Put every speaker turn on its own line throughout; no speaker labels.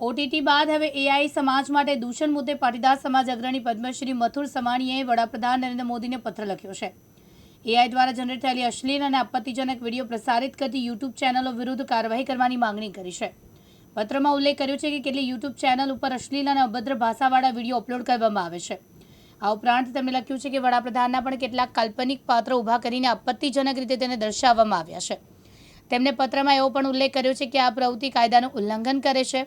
OTT બાદ હવે AI સમાજ માટે દૂષણ મુદ્દે પાટીદાર સમાજ અગ્રણી પદ્મશ્રી મથુર સવાણીએ વડાપ્રધાન નરેન્દ્ર મોદીને પત્ર લખ્યો છે। એઆઈ દ્વારા જનરેટ થયેલી અશ્લીલ અને આપત્તિજનક વિડીયો પ્રસારિત કરતી યુટ્યુબ ચેનલો વિરુદ્ધ કાર્યવાહી કરવાની માંગણી કરી છે। પત્રમાં ઉલ્લેખ કર્યો છે કે કેટલીક યુટ્યુબ ચેનલ ઉપર અશ્લીલ અને અભદ્ર ભાષાવાળા વિડીયો અપલોડ કરવામાં આવે છે। આ ઉપરાંત તેમણે લખ્યું છે કે વડાપ્રધાનના પણ કેટલાક કાલ્પનિક પાત્રો ઊભા કરીને આપત્તિજનક રીતે તેને દર્શાવવામાં આવ્યા છે। તેમણે પત્રમાં એવો પણ ઉલ્લેખ કર્યો છે કે આ પ્રવૃત્તિ કાયદાનું ઉલ્લંઘન કરે છે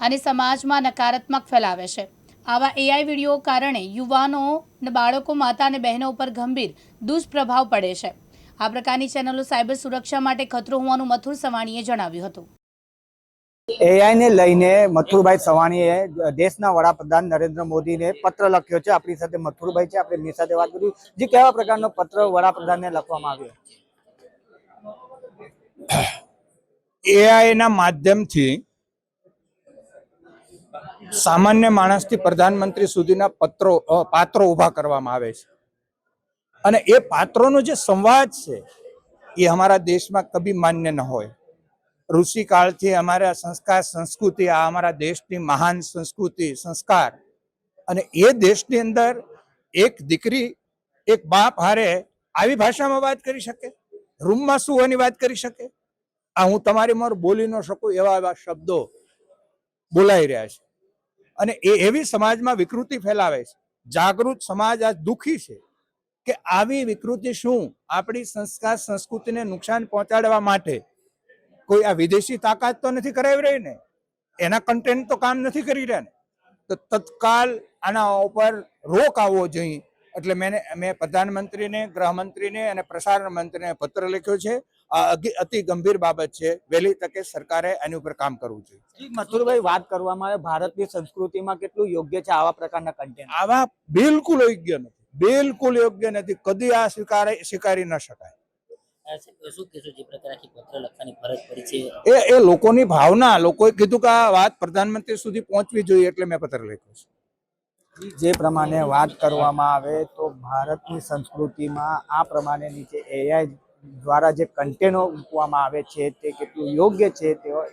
અને સમાજમાં નકારાત્મક ફેલાવે છે। આવા એઆઈ વિડીયો કારણે યુવાનો, બાળકો, માતા અને બહેનો ઉપર ગંભીર દુષ્પ્રભાવ પડે છે। આ પ્રકારની ચેનલો સાયબર સુરક્ષા માટે ખતરો હોવાનું મથુર સવાણીએ જણાવ્યું હતું।
એઆઈ ને લઈને મથુરભાઈ સવાણીએ દેશના વડાપ્રધાન નરેન્દ્ર મોદીને પત્ર લખ્યો છે। આપણી સાથે મથુરભાઈ છે, આપણે એમની સાથે વાત કરીશું। જે કેવા પ્રકારનો પત્ર વડાપ્રધાનને લખવામાં આવ્યો?
એઆઈ ના માધ્યમથી સામાન્ય માણસથી પ્રધાનમંત્રી સુધીના પાત્રો ઊભા કરવામાં આવે છે અને એ પાત્રોનો જે સંવાદ છે એ અમારા દેશમાં કભી માન્ય ન હોય। ઋષિકાળથી અમારા સંસ્કાર સંસ્કૃતિ, આ અમારા દેશની મહાન સંસ્કૃતિ સંસ્કાર, અને એ દેશની અંદર એક દીકરી એક બાપ હારે આવી ભાષામાં વાત કરી શકે, રૂમમાં શું એની વાત કરી શકે? આ હું તમારી મોર બોલી ન શકું એવા એવા શબ્દો બોલાઈ રહ્યા છે અને એ એવી સમાજમાં વિકૃતિ ફેલાવે છે। જાગૃત સમાજ આજ દુઃખી છે કે આવી વિકૃતિ શું આપણી સંસ્કાર સંસ્કૃતિને નુકસાન પહોંચાડવા માટે કોઈ આ વિદેશી તાકાત તો નથી કરાવી રહી ને, એના કન્ટેન્ટ તો કામ નથી કરી રહ્યા ને, તો તત્કાલ આના ઉપર રોક આવવો જોઈએ। એટલે મેં પ્રધાનમંત્રીને, ગૃહમંત્રીને અને પ્રસારણ મંત્રીને પત્ર લખ્યો છે। આ અતિ ગંભીર બાબત છે, વહેલી તકે સરકારે આની ઉપર કામ કરવું જોઈએ।
મથુરભાઈ, વાત કરવામાં આવે ભારતની સંસ્કૃતિમાં કેટલું યોગ્ય છે આવા પ્રકારના કન્ટેન્ટ?
આવા બિલકુલ યોગ્ય નથી, બિલકુલ યોગ્ય નથી, કદી આ સ્વીકારી ન શકાય। એ લોકોની ભાવના, લોકોએ કીધું કે આ વાત પ્રધાનમંત્રી સુધી પહોંચવી જોઈએ એટલે મેં પત્ર લખ્યો છે।
જે પ્રમાણે વાત કરવામાં આવે તો ભારતની સંસ્કૃતિમાં આ પ્રમાણે નીચે એઆઈ દ્વારા જે કન્ટેનો મૂકવામાં આવે છે તે કેટલું યોગ્ય છે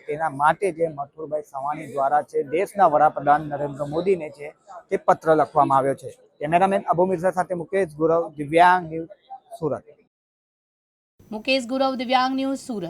તેના માટે જે મથુરભાઈ સવાણી દ્વારા છે દેશના વડાપ્રધાન નરેન્દ્ર મોદીને છે તે પત્ર લખવામાં આવ્યો છે। કેમેરામેન અબુ મિર્ઝા સાથે મુકેશ ગુરવ, દિવ્યાંગ ન્યૂઝ, સુરત।
મુકેશ ગુરવ, દિવ્યાંગ ન્યૂઝ, સુરત।